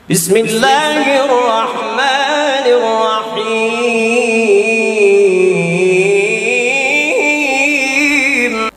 बिस्मिल्लाहिर्रहमानिर्रहीम।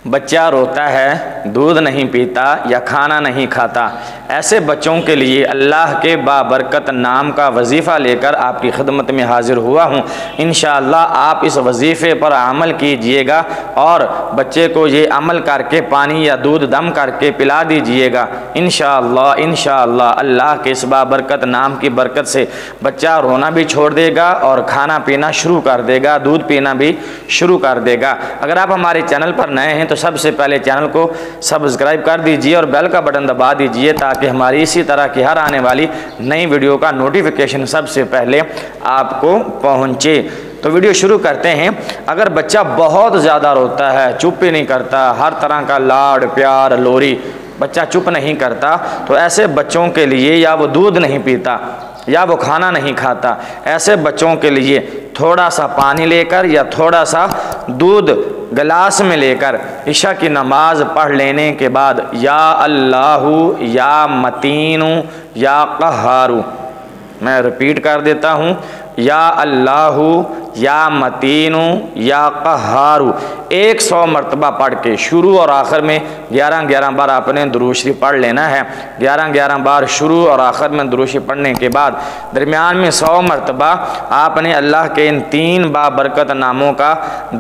बच्चा रोता है, दूध नहीं पीता या खाना नहीं खाता, ऐसे बच्चों के लिए अल्लाह के बाबरकत नाम का वजीफ़ा लेकर आपकी खिदमत में हाजिर हुआ हूँ। इंशाअल्लाह आप इस वजीफ़े पर अमल कीजिएगा और बच्चे को ये अमल करके पानी या दूध दम करके पिला दीजिएगा। इंशाअल्लाह अल्लाह के इस बाबरकत नाम की बरकत से बच्चा रोना भी छोड़ देगा और खाना पीना शुरू कर देगा, दूध पीना भी शुरू कर देगा। अगर आप हमारे चैनल पर नए हैं तो सबसे पहले चैनल को सब्सक्राइब कर दीजिए और बेल का बटन दबा दीजिए ताकि हमारी इसी तरह की हर आने वाली नई वीडियो का नोटिफिकेशन सबसे पहले आपको पहुंचे। तो वीडियो शुरू करते हैं। अगर बच्चा बहुत ज़्यादा रोता है, चुप ही नहीं करता, हर तरह का लाड प्यार लोरी, बच्चा चुप नहीं करता, तो ऐसे बच्चों के लिए या वो दूध नहीं पीता या वो खाना नहीं खाता, ऐसे बच्चों के लिए थोड़ा सा पानी लेकर या थोड़ा सा दूध गिलास में लेकर इशा की नमाज पढ़ लेने के बाद या अल्लाहु या मतीनु या क़हारू, मैं रिपीट कर देता हूँ, या अल्लाहु या मतीनु या क़हारू 100 मरतबा पढ़ के शुरू और आखिर में 11-11 बार आपने दुरूद शरीफ पढ़ लेना है। 11-11 बार शुरू और आखिर में दुरूद शरीफ पढ़ने के बाद दरमियान में 100 मरतबा आपने अल्लाह के इन 3 बाबरकत नामों का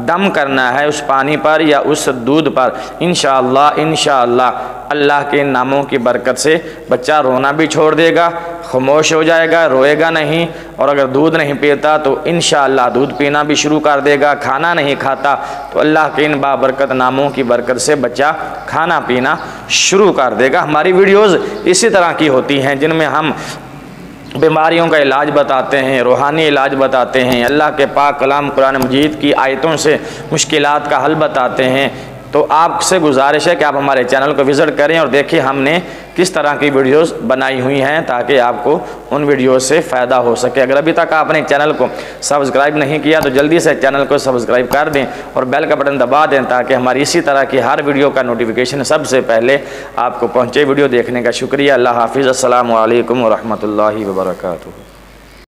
दम करना है उस पानी पर या उस दूध पर। इंशाअल्लाह अल्लाह के इन नामों की बरकत से बच्चा रोना भी छोड़ देगा, खामोश हो जाएगा, रोएगा नहीं, और अगर दूध नहीं पीता तो इंशाअल्लाह दूध पीना भी शुरू कर देगा। खाना नहीं खाता तो अल्लाह के इन बाबरकत नामों की बरकत से बच्चा खाना पीना शुरू कर देगा। हमारी वीडियोज़ इसी तरह की होती हैं जिनमें हम बीमारियों का इलाज बताते हैं, रूहानी इलाज बताते हैं, अल्लाह के पाक कलाम कुरान मजीद की आयतों से मुश्किलात का हल बताते हैं। तो आपसे गुजारिश है कि आप हमारे चैनल को विज़िट करें और देखें हमने किस तरह की वीडियोस बनाई हुई हैं ताकि आपको उन वीडियोस से फ़ायदा हो सके। अगर अभी तक आपने चैनल को सब्सक्राइब नहीं किया तो जल्दी से चैनल को सब्सक्राइब कर दें और बेल का बटन दबा दें ताकि हमारी इसी तरह की हर वीडियो का नोटिफिकेशन सबसे पहले आपको पहुँचे। वीडियो देखने का शुक्रिया। अल्लाह हाफिज़। अस्सलामु अलैकुम व रहमतुल्लाहि व बरकातुहू।